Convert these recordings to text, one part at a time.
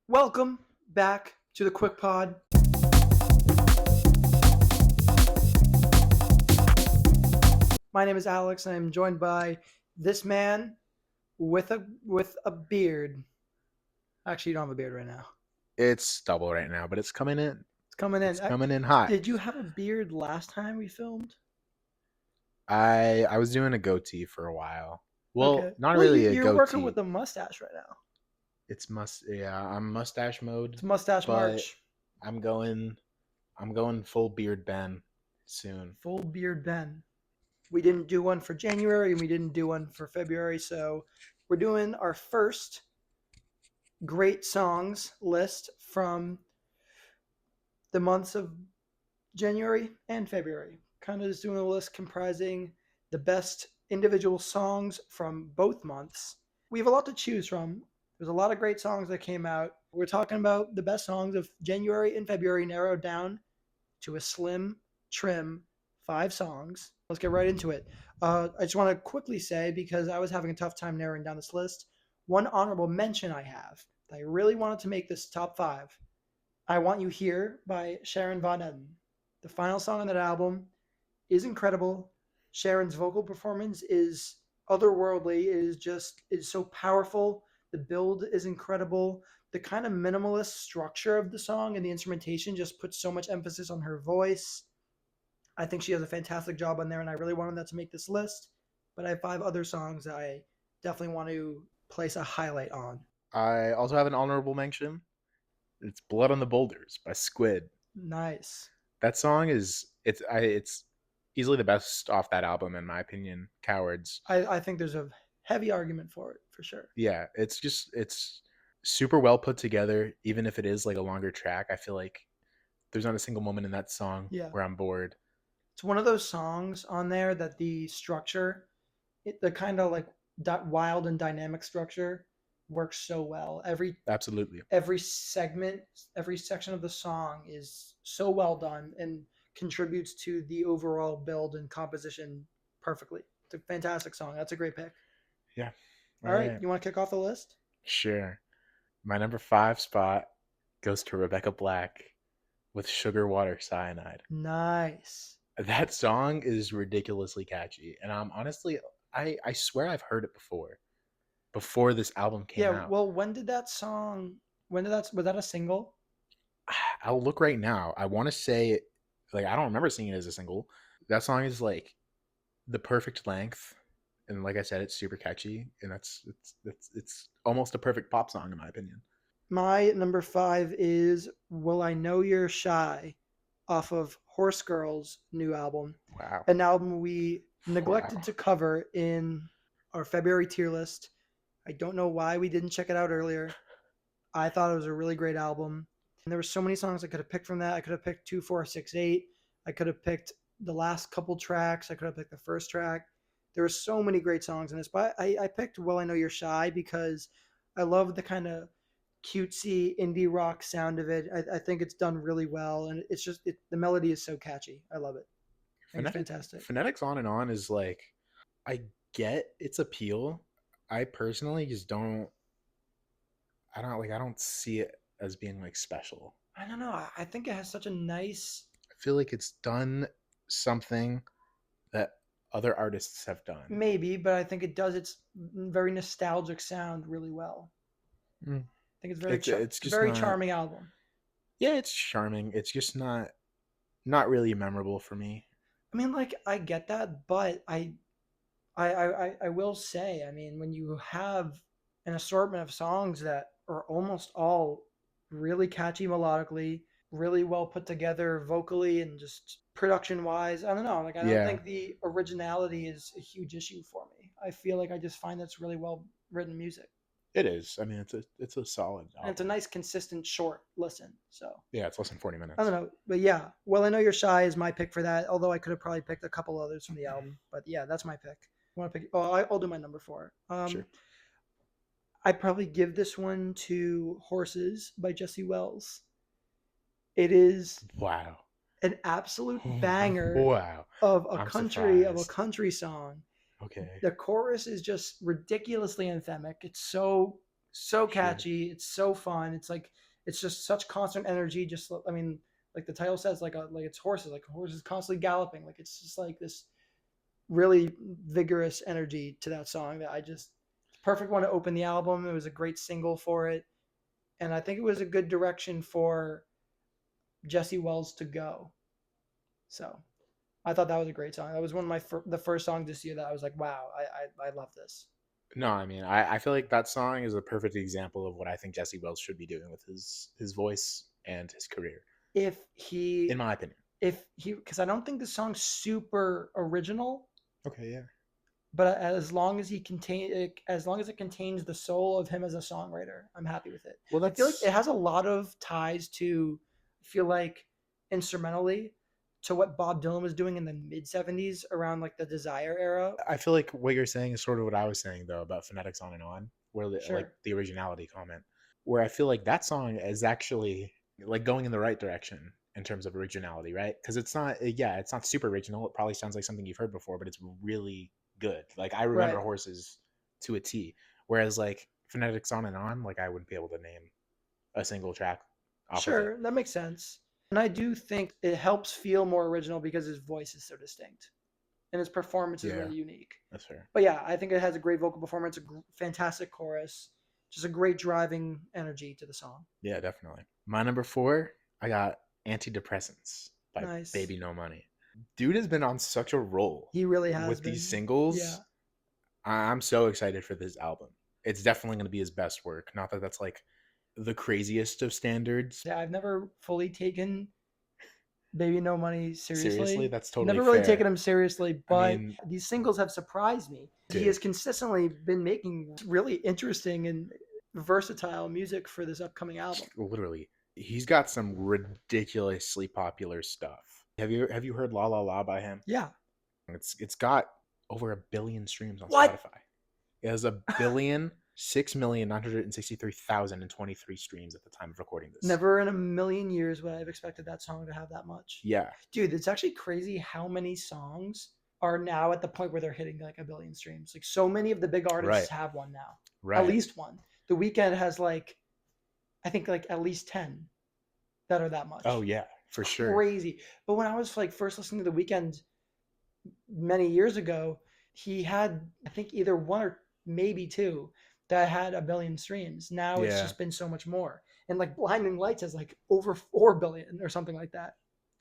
Welcome back to the Quick Pod. My name is Alex, and I'm joined by this man with a beard. Actually, you don't have a beard right now. It's double right now, but it's coming in. It's coming in. It's coming in hot. Did you have a beard last time we filmed? I was doing a goatee for a while. Well, Okay. not Well, you, really a you're working goatee. with a mustache right now. I'm mustache mode, It's mustache but March. I'm going I'm going full beard Ben soon. Full beard Ben. We didn't do one for January, and we didn't do one for February, so we're doing our first great songs list from the months of January and February. Kind of just doing a list comprising the best individual songs from both months. We have a lot to choose from. There's a lot of great songs that came out. We're talking about the best songs of January and February narrowed down to a slim, trim 5 songs. Let's get right into it. I just want to quickly say, because I was having a tough time narrowing down this list, one honorable mention I have that I really wanted to make this top 5. I Want You Here by Sharon Von Etten. The final song on that album is incredible. Sharon's vocal performance is otherworldly. It is so powerful. The build is incredible. The kind of minimalist structure of the song and the instrumentation just puts so much emphasis on her voice. I think she does a fantastic job on there, and I really wanted that to make this list. But I have 5 other songs that I definitely want to place a highlight on. I also have an honorable mention. It's Blood on the Boulders by Squid. Nice. That song it's easily the best off that album in my opinion. Cowards. I think there's a heavy argument for it, for sure. Yeah, it's super well put together. Even if it is like a longer track, I feel like there's not a single moment in that song Yeah. where I'm bored. It's one of those songs on there that the structure, the kind of like wild and dynamic structure works so well. Absolutely. Every segment, every section of the song is so well done and contributes to the overall build and composition perfectly. It's a fantastic song. That's a great pick. Yeah. All right, you want to kick off the list? Sure. My number 5 spot goes to Rebecca Black with Sugar Water Cyanide. Nice. That song is ridiculously catchy, and I'm honestly, I swear I've heard it before this album came Yeah, out. well, was that a single? I'll look right now. I want to say, like, I don't remember seeing it as a single. That song is like the perfect length, and like I said, it's super catchy, and it's almost a perfect pop song in my opinion. My number 5 is Will I Know You're Shy off of Horse Girl's new album. Wow. An album we neglected Wow. to cover in our February tier list. I don't know why we didn't check it out earlier. I thought it was a really great album. And there were so many songs I could have picked from that. I could have picked 2, 4, 6, 8. I could have picked the last couple tracks. I could have picked the first track. There were so many great songs in this. But I picked Will I Know You're Shy because I love the kind of cutesy indie rock sound of it. I think it's done really well. And it's just, the melody is so catchy. I love it. I think it's fantastic. Phonetics On and On is like, I get its appeal. I personally just don't. I don't see it as being like special. I don't know. I think it has such a nice. I feel like it's done something that other artists have done. Maybe, but I think it does its very nostalgic sound really well. Mm. I think it's just very charming album. Yeah, it's charming. It's just not really memorable for me. I mean, like, I get that, but I will say, I mean, when you have an assortment of songs that are almost all really catchy melodically, really well put together vocally, and just production wise, I don't know. Like, I don't think the originality is a huge issue for me. I feel like I just find that's really well written music. It is. I mean, it's a solid album. And it's a nice, consistent, short listen. So yeah, it's less than 40 minutes. I don't know, but yeah. Well, I Know You're Shy is my pick for that. Although I could have probably picked a couple others from the album, but yeah, that's my pick. Want to pick? Oh, I'll do my number 4. Sure. I'd probably give this one to Horses by Jesse Wells. It is wow, an absolute banger wow. of a country song. Okay. The chorus is just ridiculously anthemic. It's so So Should. catchy. It's so fun. It's like it's just such constant energy. Just I mean, like the title says, like it's horses. Like horses constantly galloping. Like it's just like this really vigorous energy to that song that I just perfect one to open the album. It was a great single for it, and I think it was a good direction for Jesse Wells to go. So I thought that was a great song. That was one of the first songs this year that I was like, wow, I love this. No, I mean, I feel like that song is a perfect example of what I think Jesse Wells should be doing with his voice and his career, If in he my opinion. because I don't think the song's super original, Okay, yeah. but as long as it contains the soul of him as a songwriter, I'm happy with it. Well, I feel like it that's. has a lot of ties to I feel like instrumentally to what Bob Dylan was doing in the mid 70s around like the Desire era. I feel like what you're saying is sort of what I was saying though about phonetics on and on, where like Sure. the originality comment, where I feel like that song is actually like going in the right direction in terms of originality, right? Because it's not, yeah, it's not super original. It probably sounds like something you've heard before, but it's really good. Like I remember Right. horses to a T. Whereas like phonetics on and on, like I wouldn't be able to name a single track off of it. Sure, that makes sense. And I do think it helps feel more original because his voice is so distinct and his performance is Yeah, really unique. that's fair. But yeah, I think it has a great vocal performance, fantastic chorus, just a great driving energy to the song. Yeah, definitely. My number four, I got Antidepressants by Nice. Baby No Money. Dude has been on such a roll He really has with these been. Yeah. singles. I'm so excited for this album. It's definitely going to be his best work. Not that that's like the craziest of standards. Yeah, I've never fully taken Baby No Money Seriously, seriously. that's totally Never really fair. taken him seriously, I but mean, these singles have surprised me. He dude, has consistently been making really interesting and versatile music for this upcoming album. literally, he's got some ridiculously popular stuff. Have you heard La La La by him? Yeah. It's got over 1 billion streams on What? Spotify. It has 1,006,963,023 streams at the time of recording this. Never in a million years would I have expected that song to have that much. Yeah, Dude, it's actually crazy how many songs are now at the point where they're hitting like a billion streams. Like so many of the big artists right, have one now. At right. least one. The Weeknd has like I think like at least 10 that are that Oh much. yeah, It's for sure. crazy. But when I was like first listening to The Weeknd many years ago, he had I think either one or maybe two that had a billion streams. Now it's Yeah, just been so much more. And like Blinding Lights has like over 4 billion or something like that.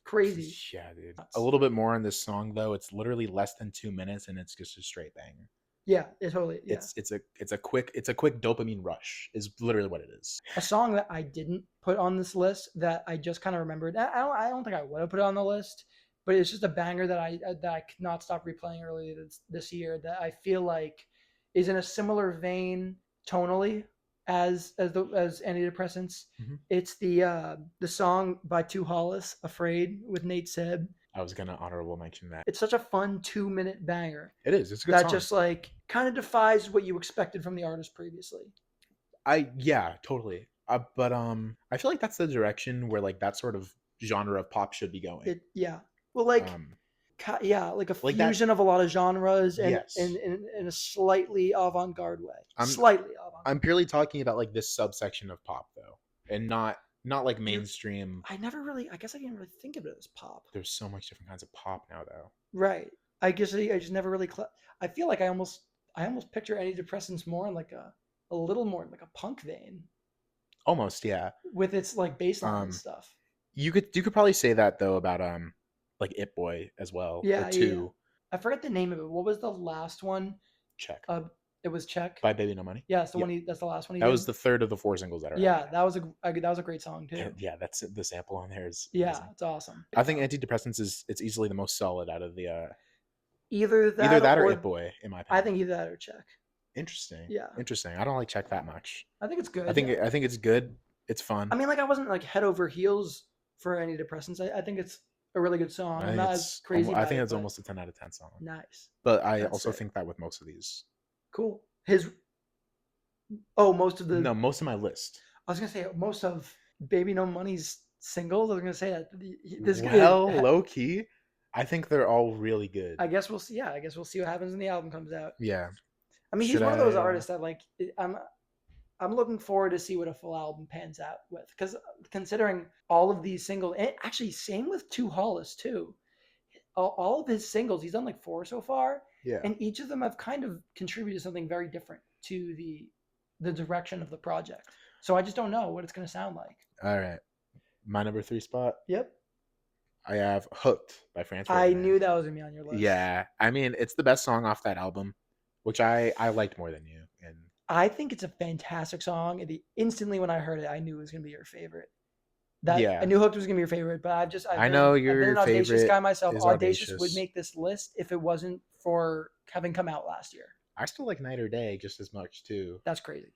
Crazy. yeah, dude. A little bit more on this song though. It's literally less than 2 minutes, and it's just a straight banger. Yeah, it totally. Yeah, It's a quick dopamine rush. Is literally what it is. a song that I didn't put on this list that I just kind of remembered. I don't think I would have put it on the list, but it's just a banger that I could not stop replaying earlier this year. That I feel like is in a similar vein tonally as antidepressants. Mhm. It's the song by Two Hollis, "Afraid" with Nate Sebb. I was gonna honorable mention that. It's such a fun 2 minute banger It is. It's a good that song. just like kind of defies what you expected from the artist previously. Yeah, totally. But I feel like that's the direction where like that sort of genre of pop should be going. It yeah. Well, like Um, yeah, like a like that. fusion of a lot of genres and Yes. in a slightly avant-garde way. I'm Slightly I'm avant-garde. purely talking about like this subsection of pop though, and not like You're, mainstream. I never really. I guess I didn't really think of it as pop. There's so much different kinds of pop now though. Right. I just never really. I feel like I almost picture antidepressants more in like a little more in like a punk vein Almost, yeah. with its like bass line and Um, stuff. you could probably say that though about like It Boy as well, or Yeah, yeah, yeah. Two. I forget the name of it. What was the last one? Check Uh, it was Check. by Baby No Money. Yeah, that's the Yeah, one. That's the last one he that did. was the third of the four singles that are out Yeah, right that was a great song now. too. Yeah, that's the sample on there is Yeah, amazing. it's awesome. I think Antidepressants is it's easily the most solid out of the Either either that that or It or Boy in my I opinion. think either that or Check. Interesting, Yeah, interesting. I don't like Check that much. I think it's I good. think I think it's good. It's I fun. mean, like I wasn't like head over heels for antidepressants. I think it's a really good song. I'm not as crazy I about think it, it's but almost a 10 out of 10 song. nice. But I That's also sick. think that with most of these. Cool. Most of the No, most of my list. I was gonna say most of Baby No Money's singles. I was gonna say that this Well, low key, I think they're all really good. I guess we'll see. Yeah, I guess we'll see what happens when the album comes out. Yeah. I mean, he's Should one of those I artists that like I'm. I'm looking forward to see what a full album pans out with, because considering all of these singles, and actually same with Two Hollis too. All of his singles, he's done like four so far, Yeah. and each of them have kind of contributed something very different to the direction of the project. So I just don't know what it's going to sound like. All right. My number three spot, Yep, I have Hooked by Franz I Ferdinand. knew that was gonna be on your list. Yeah. I mean, it's the best song off that album, which I liked more than you. And I think it's a fantastic song. And instantly when I heard it, I knew it was gonna be your favorite. That I yeah, knew Hooked was gonna be your favorite, but I know I've been your an Audacious favorite guy myself. is Audacious would Audacious. make this list if it wasn't for having come out last year. I still like Night or Day just as much too. That's crazy.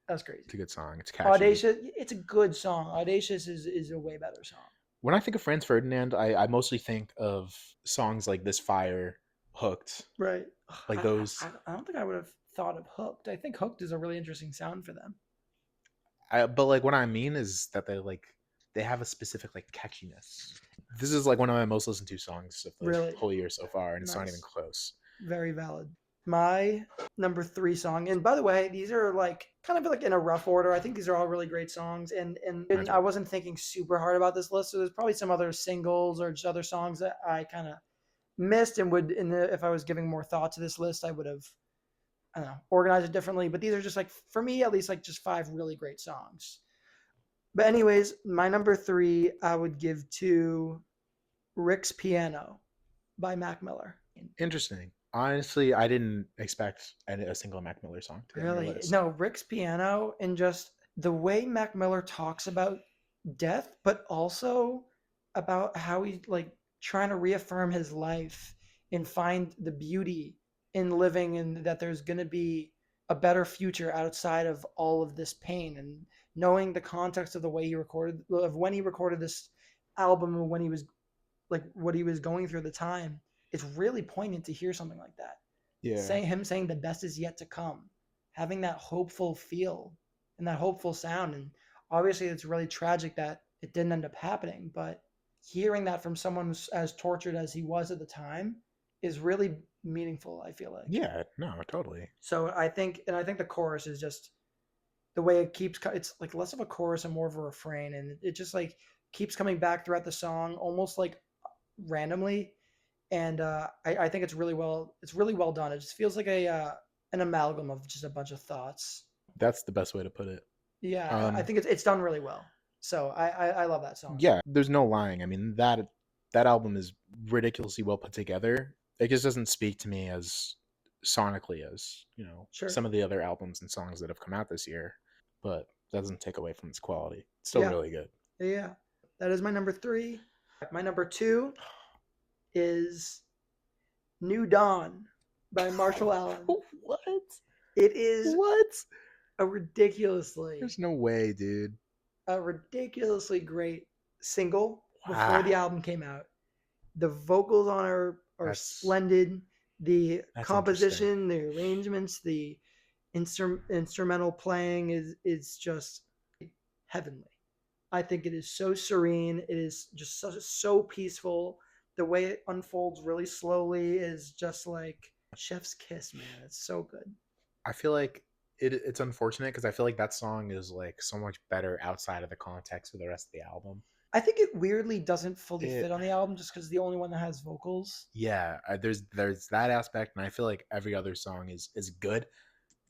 That's It's a crazy. good song. It's catchy. Audacious, it's a good song. Audacious is a way better song. When I think of Franz Ferdinand, I mostly think of songs like This Fire, Hooked, Right. like those. I don't think I would have thought of Hooked. I think Hooked is a really interesting sound for them. But like what I mean is that they have a specific like catchiness. This is like one of my most listened to songs of the Really whole year so far, and it's not even nice. close. Very valid. My number three song, and by the way, these are like kind of like in a rough order. I think these are all really great songs, Mine and I too. wasn't thinking super hard about this list, so there's probably some other singles or just other songs that I kind of missed and would if I was giving more thought to this list, I would have, I don't know, organized it differently. But these are just like, for me at least, like just five really great songs. But anyways, my number three I would give to Rick's Piano by Mac Miller. Interesting. Honestly, I didn't expect a single Mac Miller song to be on your Really? list. No, Rick's Piano, and just the way Mac Miller talks about death, but also about how he's like trying to reaffirm his life and find the beauty in living, and that there's going to be a better future outside of all of this pain, and knowing the context of the way he recorded, of when he recorded this album, and when he was like what he was going through at the time. It's really poignant to hear something like that, Yeah. saying the best is yet to come, having that hopeful feel and that hopeful sound. And obviously, it's really tragic that it didn't end up happening. But hearing that from someone as tortured as he was at the time is really meaningful, I feel like. Yeah, no, totally. So I think the chorus is just the way it keeps. It's like less of a chorus and more of a refrain, and it just like keeps coming back throughout the song, almost like randomly. And I think it's really well done. It just feels like a an amalgam of just a bunch of thoughts. That's the best way to put it. Yeah, I Um, think it's done really well. So I love that song. yeah, there's no lying. I mean, that album is ridiculously well put together. It just doesn't speak to me as sonically as, Sure. some of the other albums and songs that have come out this year, but doesn't take away from its quality. It's still Yeah, really good. yeah. That is my number three. My number two is New Dawn by Marshall Allen. What? It is What? a ridiculously There's no way, dude. a ridiculously great single before the Wow. album came out. The vocals on are That's splendid. The that's interesting. composition, the arrangements, the instrumental playing is just heavenly. I think it is so serene. It is just so peaceful. The way it unfolds really slowly is just like chef's kiss, man. It's so good. I feel like it's unfortunate because I feel like that song is like so much better outside of the context of the rest of the album. I think it weirdly doesn't fully It fit on the album just because it's the only one that has vocals. Yeah, there's that aspect, and I feel like every other song is good.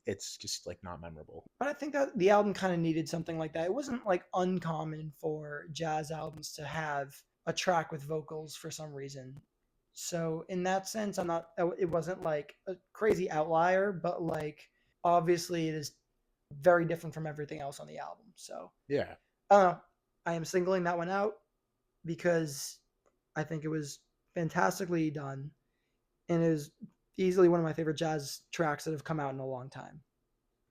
It's just like not memorable. But I think that the album kind of needed something like that. It wasn't like uncommon for jazz albums to have a track with vocals for some reason. So in that sense, I'm not. It wasn't like a crazy outlier, but like obviously it is very different from everything else on the album. So Yeah, I don't know. I am singling that one out because I think it was fantastically done, and it is easily one of my favorite jazz tracks that have come out in a long time.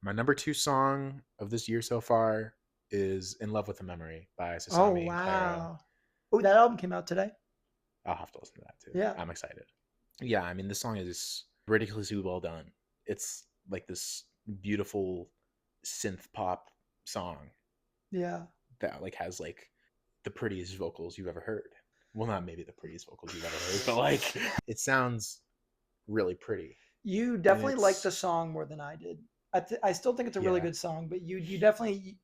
my number two song of this year so far is "In Love with a Memory" by Oh Sasami and Clairo. wow! Oh, that album came out today. I'll have to listen to that too. Yeah, I'm excited. Yeah, I mean this song is ridiculously well done. It's like this beautiful synth pop song yeah. that like has like the prettiest vocals you've ever heard. Well, not maybe the prettiest vocals you've ever heard, but like it sounds really pretty. You And definitely liked it's the song more than I did. I still think it's a really Yeah, good song, but you definitely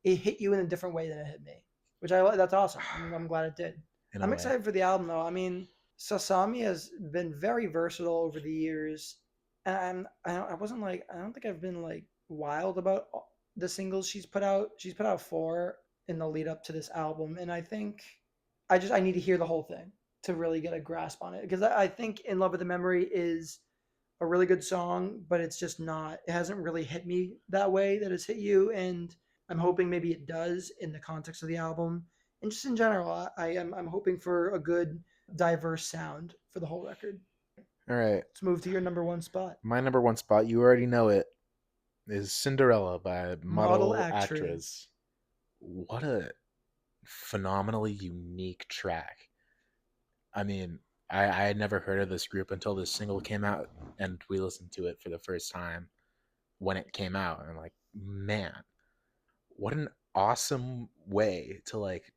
it hit you in a different way than it hit me, which I that's awesome. I'm glad it did. in a I'm way. excited for the album though. I mean, Sasami has been very versatile over the years, and I wasn't like I don't think I've been like wild about the singles she's put out. She's put out four in the lead up to this album, and I think I need to hear the whole thing to really get a grasp on it because I think In Love with the Memory is a really good song, but it's just not. It hasn't really hit me that way that it's hit you, and I'm hoping maybe it does in the context of the album, and just in general. I'm hoping for a good, diverse sound for the whole record. All right, Let's move to your number one spot. my number one spot, you already know it, is Cinderella by Model Model Actress. Actress. What a phenomenally unique track. I mean, I had never heard of this group until this single came out, and we listened to it for the first time when it came out. And I'm like, man, what an awesome way to like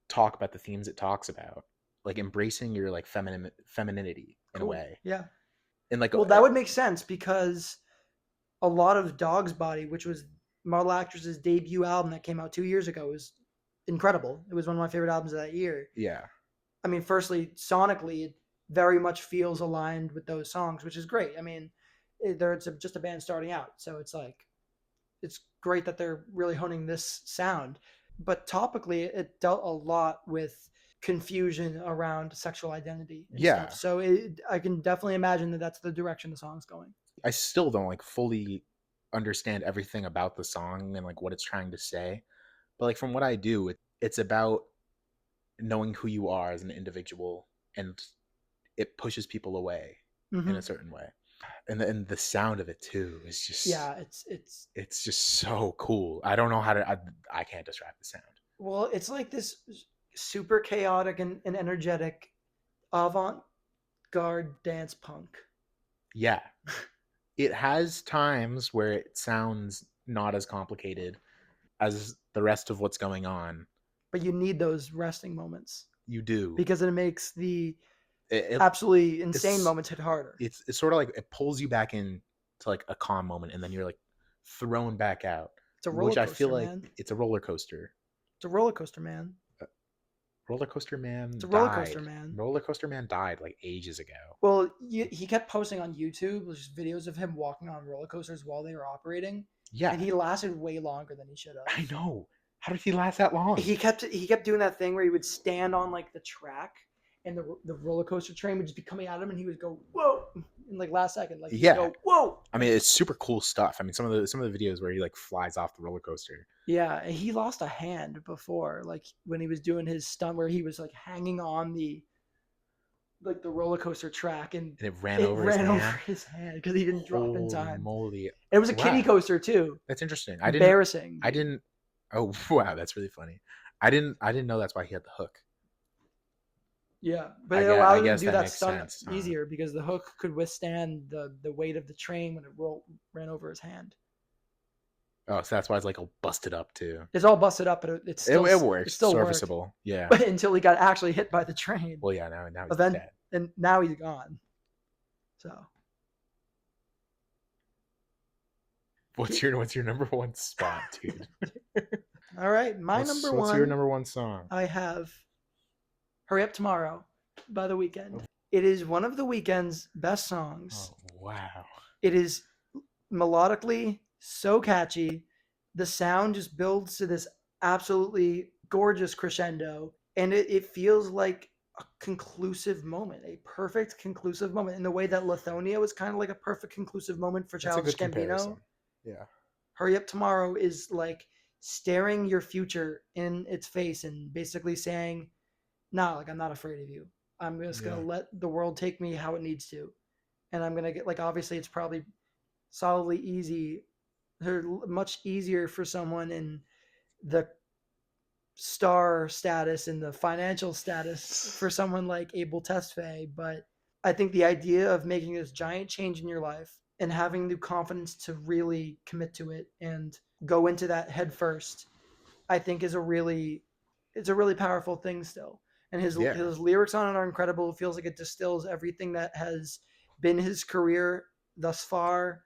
talk about the themes it talks about, like embracing your like femininity in a Cool. way, Yeah. and like Well, that would make sense because a lot of Dog's Body, which was Model Actress's debut album that came out 2 years ago, was incredible. It was one of my favorite albums of that year. yeah, I mean, firstly, sonically, it very much feels aligned with those songs, which is great. I mean, it's just a band starting out, so it's like it's great that they're really honing this sound. But topically, it dealt a lot with confusion around sexual identity and stuff. yeah. So I can definitely imagine that that's the direction the song's going. I still don't like fully understand everything about the song and like what it's trying to say, but like from what I do, it's about knowing who you are as an individual, and it pushes people away in a Mm-hmm. certain way, and the sound of it too is just Yeah, it's it's just so cool. I don't know how to I can't describe the sound. well, it's like this super chaotic and energetic avant-garde dance punk. Yeah, it has times where it sounds not as complicated as the rest of what's going on. But you need those resting moments You do. because it makes the it, absolutely insane it's moments hit harder. it's sort of like it pulls you back in to like a calm moment, and then you're like thrown back out, It's a roller which I feel coaster, like man. it's a roller coaster. It's a roller coaster, man. Roller Coaster It's Man a roller coaster, died. man. Roller Coaster Man died like ages ago. Well, he kept posting on YouTube just videos of him walking on roller coasters while they were operating, Yeah, and he lasted way longer than he should have. I know. How did he last that long? He kept doing that thing where he would stand on like the track, and the roller coaster train would just be coming at him, and he would go whoa in like last second, like he'd Yeah, go whoa. I mean it's super cool stuff. I mean some of the videos where he like flies off the roller coaster Yeah, he lost a hand before, like when he was doing his stunt where he was like hanging on the roller coaster track, and and it ran it over his ran over hand. his hand because he didn't drop in Holy time. moly! It was a kiddie Wow, coaster too. that's interesting. Embarrassing, I dude. didn't. Oh wow, that's really funny. I didn't know that's why he had the hook. Yeah, but it I allowed him to guess do that that makes stunt sense. Huh? easier because the hook could withstand the weight of the train when it ran over his hand. Oh, so that's why it's like all busted up too. It's all busted up, but It it works, still worked. serviceable. Yeah. But until he got actually hit by the train, Well, yeah. Now he's event, dead. and now he's gone. So What's your number one spot, dude? all right, my number What's your one, number one song? I have "Hurry Up Tomorrow" by The Weeknd. It is one of The Weeknd's best songs. Oh wow. It is melodically so catchy. The sound just builds to this absolutely gorgeous crescendo, and it feels like a conclusive moment, a perfect conclusive moment, in the way that Lithonia was kind of like a perfect conclusive moment for That's a Childish good comparison. Gambino. Yeah. Hurry Up Tomorrow is like staring your future in its face and basically saying, "Nah, like I'm not afraid of you. I'm just gonna Yeah. let the world take me how it needs to, and I'm gonna get like obviously it's probably solidly easy, or much easier for someone in the star status and the financial status for someone like Abel Tesfaye, but I think the idea of making this giant change in your life and having the confidence to really commit to it and go into that head first, I think is a really it's a really powerful thing still. And Yeah. his lyrics on it are incredible. It feels like it distills everything that has been his career thus far.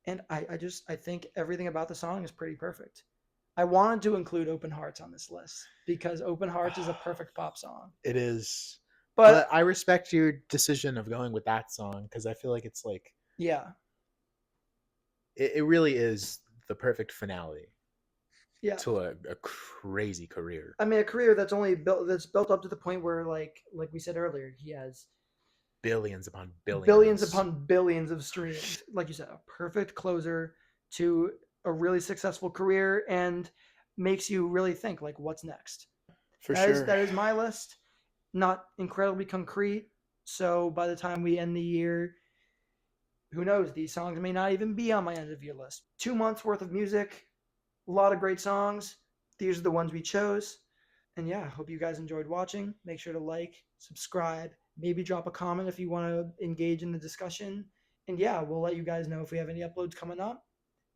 And I think everything about the song is pretty perfect. I wanted to include Open Hearts on this list because Open Hearts is a perfect pop song. It is, But but I respect your decision of going with that song because I feel like it's like yeah, it really is the perfect finale yeah. to a crazy career. I mean, a career that's built up to the point where, like we said earlier, he has Billions upon billions billions. upon billions of streams. Like you said, a perfect closer to a really successful career and makes you really think like, what's next? For That is sure. that is my list. Not incredibly concrete. So by the time we end the year, who knows? These songs may not even be on my end of year list. 2 months worth of music, a lot of great songs. These are the ones we chose. And yeah, hope you guys enjoyed watching. Make sure to like, subscribe, maybe drop a comment if you want to engage in the discussion. And yeah, we'll let you guys know if we have any uploads coming up.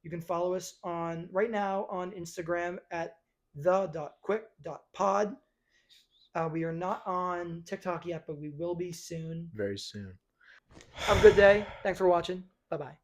You can follow us on right now on Instagram at the.quick.pod. We are not on TikTok yet, but we will be soon. Very soon. Have a good day. Thanks for watching. Bye bye.